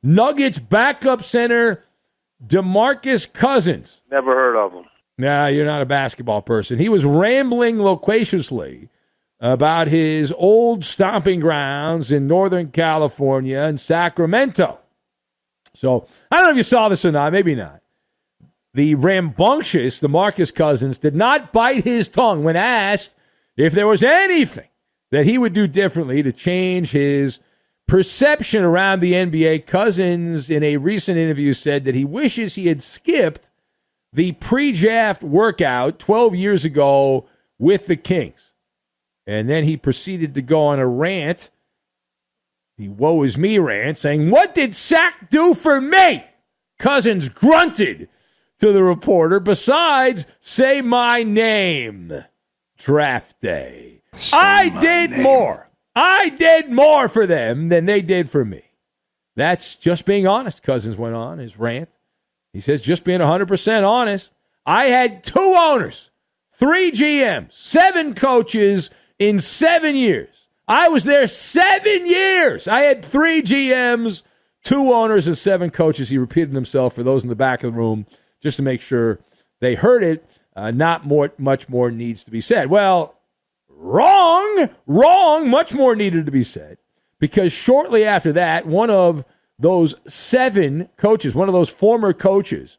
Nuggets backup center DeMarcus Cousins. Never heard of him. Nah, you're not a basketball person. He was rambling loquaciously about his old stomping grounds in Northern California and Sacramento. So, I don't know if you saw this or not, maybe not. The rambunctious DeMarcus Cousins did not bite his tongue when asked if there was anything that he would do differently to change his perception around the NBA. Cousins, in a recent interview, said that he wishes he had skipped the pre-draft workout 12 years ago with the Kings. And then he proceeded to go on a rant, the woe is me rant, saying, "What did Sac do for me?" Cousins grunted to the reporter, "Besides, say my name. Draft day. I did more. I did more for them than they did for me." That's just being honest, Cousins went on his rant. He says, just being 100% honest. I had 2 owners, 3 GMs, 7 coaches in 7 years. I was there 7 years. I had 3 GMs, 2 owners, and 7 coaches. He repeated himself for those in the back of the room just to make sure they heard it. Not much more needs to be said. Well, wrong. Much more needed to be said, because shortly after that, one of those 7 coaches, one of those former coaches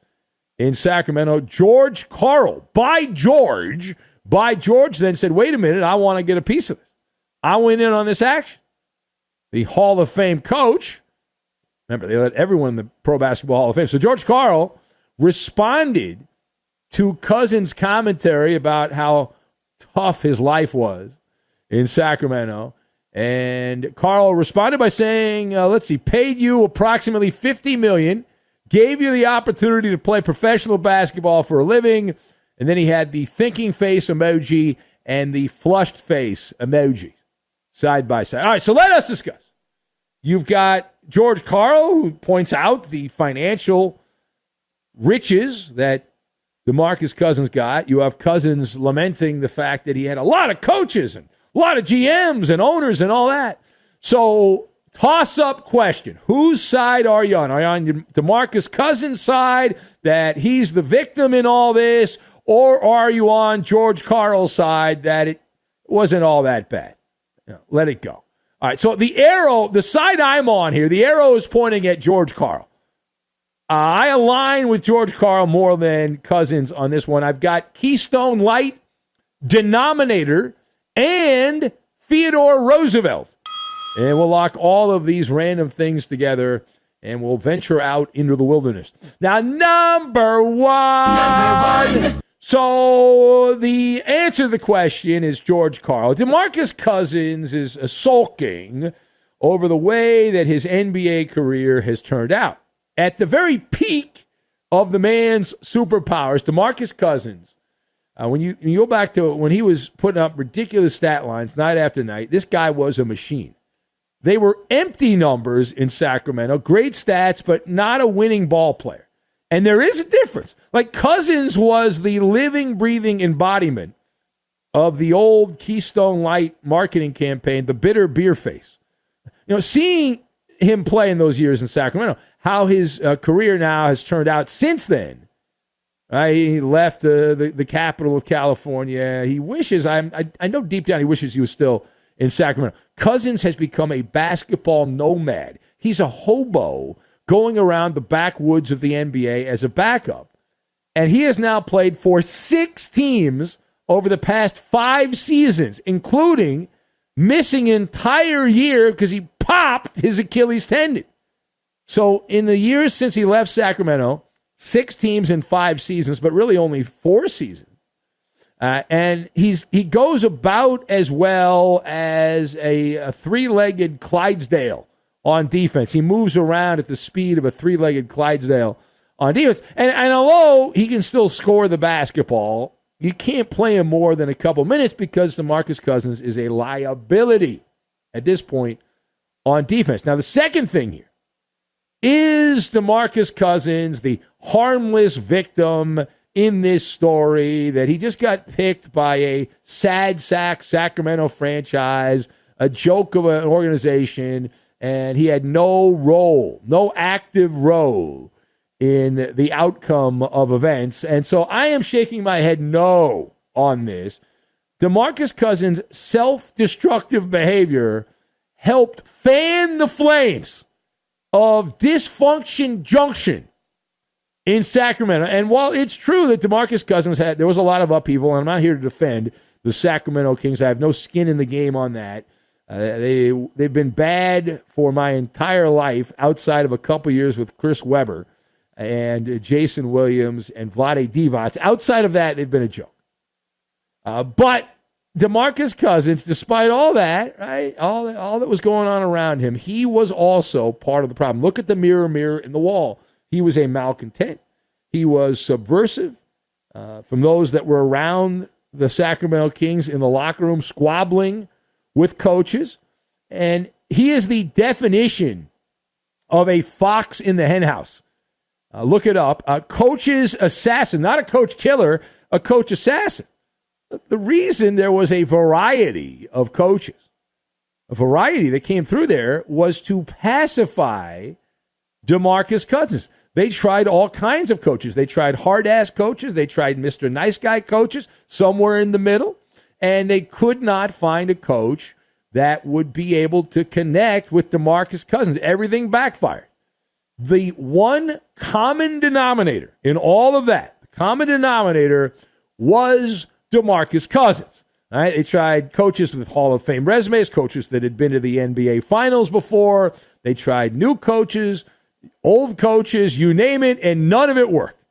in Sacramento, George Karl, by George, then said, "Wait a minute, I want to get a piece of this. I went in on this action." The Hall of Fame coach, remember, they let everyone in the Pro Basketball Hall of Fame. So George Karl responded to Cousins' commentary about how tough his life was in Sacramento. And Karl responded by saying, paid you approximately $50 million, gave you the opportunity to play professional basketball for a living, and then he had the thinking face emoji and the flushed face emoji side by side. All right, so let us discuss. You've got George Karl, who points out the financial riches that DeMarcus Cousins got. You have Cousins lamenting the fact that he had a lot of coaches and a lot of GMs and owners and all that. So, toss-up question. Whose side are you on? Are you on DeMarcus Cousins' side, that he's the victim in all this, or are you on George Karl's side, that it wasn't all that bad? Let it go. All right, so the arrow, the side I'm on here, the arrow is pointing at George Karl. I align with George Karl more than Cousins on this one. I've got Keystone Light, Denominator, and Theodore Roosevelt. And we'll lock all of these random things together, and we'll venture out into the wilderness. Now, number one. So the answer to the question is George Karl. DeMarcus Cousins is sulking over the way that his NBA career has turned out. At the very peak of the man's superpowers, DeMarcus Cousins, when you go back to when he was putting up ridiculous stat lines night after night, this guy was a machine. They were empty numbers in Sacramento, great stats, but not a winning ball player. And there is a difference. Like, Cousins was the living, breathing embodiment of the old Keystone Light marketing campaign, the bitter beer face. Seeing him play in those years in Sacramento, how his career now has turned out since then. He left the capital of California. He wishes, I know deep down he wishes he was still in Sacramento. Cousins has become a basketball nomad. He's a hobo going around the backwoods of the NBA as a backup. And he has now played for 6 teams over the past 5 seasons, including missing an entire year because he popped his Achilles tendon. So in the years since he left Sacramento, 6 teams in 5 seasons, but really only 4 seasons. And he goes about as well as a 3-legged Clydesdale on defense. He moves around at the speed of a 3-legged Clydesdale on defense. And although he can still score the basketball, you can't play him more than a couple minutes because DeMarcus Cousins is a liability at this point on defense. Now, the second thing here is DeMarcus Cousins the harmless victim in this story, that he just got picked by a sad sack Sacramento franchise, a joke of an organization, and he had no active role in the outcome of events. And so I am shaking my head no on this. DeMarcus Cousins' self-destructive behavior helped fan the flames of dysfunction junction in Sacramento. And while it's true that DeMarcus Cousins there was a lot of upheaval, and I'm not here to defend the Sacramento Kings. I have no skin in the game on that. They've been bad for my entire life outside of a couple years with Chris Webber and Jason Williams and Vlade Divac. Outside of that, they've been a joke. But DeMarcus Cousins, despite all that, right, all that was going on around him, he was also part of the problem. Look at the mirror in the wall. He was a malcontent. He was subversive. From those that were around the Sacramento Kings in the locker room, squabbling with coaches. And he is the definition of a fox in the henhouse. Look it up. A coach's assassin, not a coach killer, a coach assassin. The reason there was a variety of coaches, a variety that came through there, was to pacify DeMarcus Cousins. They tried all kinds of coaches. They tried hard-ass coaches. They tried Mr. Nice Guy coaches, somewhere in the middle. And they could not find a coach that would be able to connect with DeMarcus Cousins. Everything backfired. The one common denominator in all of that, the common denominator was DeMarcus Cousins. All right? They tried coaches with Hall of Fame resumes, coaches that had been to the NBA Finals before. They tried new coaches, old coaches, you name it, and none of it worked.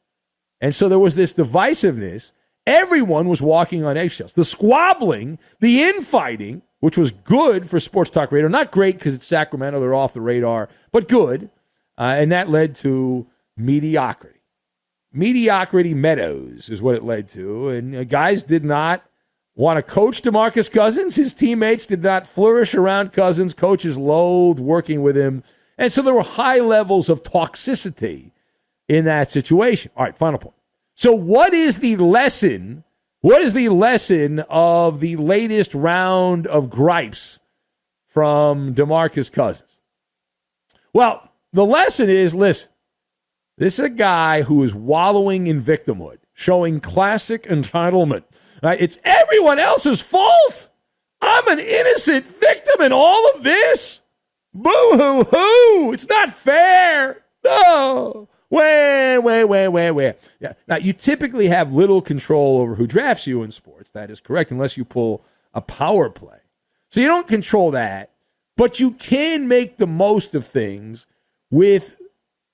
And so there was this divisiveness. Everyone was walking on eggshells. The squabbling, the infighting, which was good for Sports Talk Radio. Not great because it's Sacramento, they're off the radar, but good. And that led to mediocrity. Mediocrity Meadows is what it led to. And guys did not want to coach DeMarcus Cousins. His teammates did not flourish around Cousins. Coaches loathed working with him. And so there were high levels of toxicity in that situation. All right, final point. So what is the lesson? What is the lesson of the latest round of gripes from DeMarcus Cousins? Well, the lesson is, listen, this is a guy who is wallowing in victimhood, showing classic entitlement. Right? It's everyone else's fault. I'm an innocent victim in all of this. Boo-hoo-hoo. It's not fair. No. Where? Yeah. Now, you typically have little control over who drafts you in sports. That is correct, unless you pull a power play. So you don't control that, but you can make the most of things with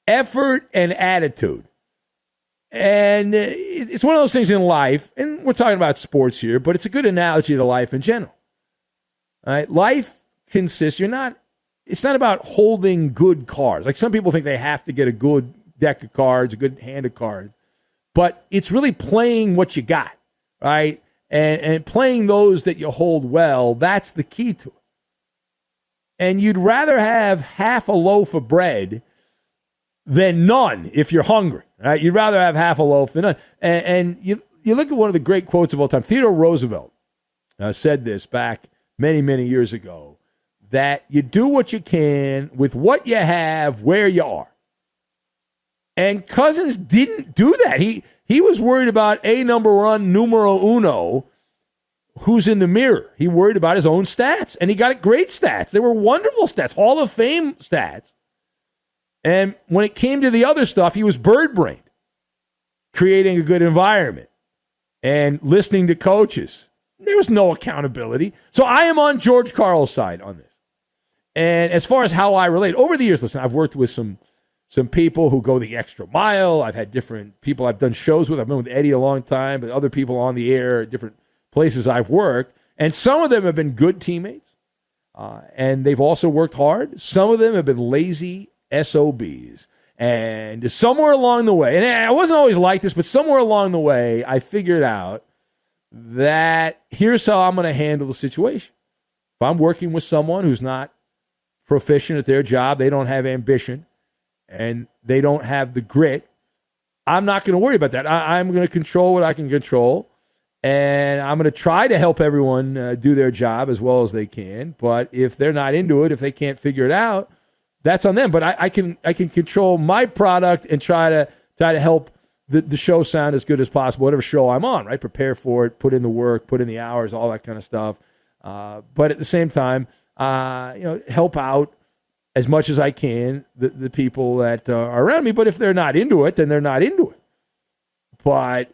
effort and attitude. And it's one of those things in life, and we're talking about sports here, but it's a good analogy to life in general. All right? Life consists, it's not about holding good cards. Like some people think they have to get a good deck of cards, a good hand of cards, but it's really playing what you got, right? And playing those that you hold well, that's the key to it. And you'd rather have half a loaf of bread than none if you're hungry, right? You'd rather have half a loaf than none. And you look at one of the great quotes of all time. Theodore Roosevelt said this back many, many years ago, that you do what you can with what you have where you are. And Cousins didn't do that. He was worried about number one, numero uno, who's in the mirror. He worried about his own stats, and he got great stats. They were wonderful stats, Hall of Fame stats. And when it came to the other stuff, he was bird-brained, creating a good environment and listening to coaches. There was no accountability. So I am on George Karl's side on this. And as far as how I relate, over the years, listen, I've worked with some people who go the extra mile. I've had different people I've done shows with. I've been with Eddie a long time, but other people on the air at different places I've worked. And some of them have been good teammates, and they've also worked hard. Some of them have been lazy SOBs. And somewhere along the way, and I wasn't always like this, but somewhere along the way, I figured out that here's how I'm going to handle the situation. If I'm working with someone who's not proficient at their job, they don't have ambition, and they don't have the grit, I'm not going to worry about that. I'm going to control what I can control, and I'm going to try to help everyone do their job as well as they can. But if they're not into it, if they can't figure it out, that's on them. But I can control my product and try to help the show sound as good as possible, whatever show I'm on, right? Prepare for it, put in the work, put in the hours, all that kind of stuff. But at the same time, help out as much as I can the people that are around me. But if they're not into it, then they're not into it. But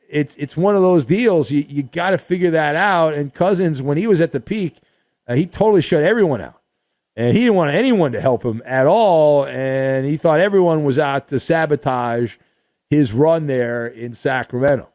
it's one of those deals. You got to figure that out. And Cousins, when he was at the peak, he totally shut everyone out. And he didn't want anyone to help him at all. And he thought everyone was out to sabotage his run there in Sacramento.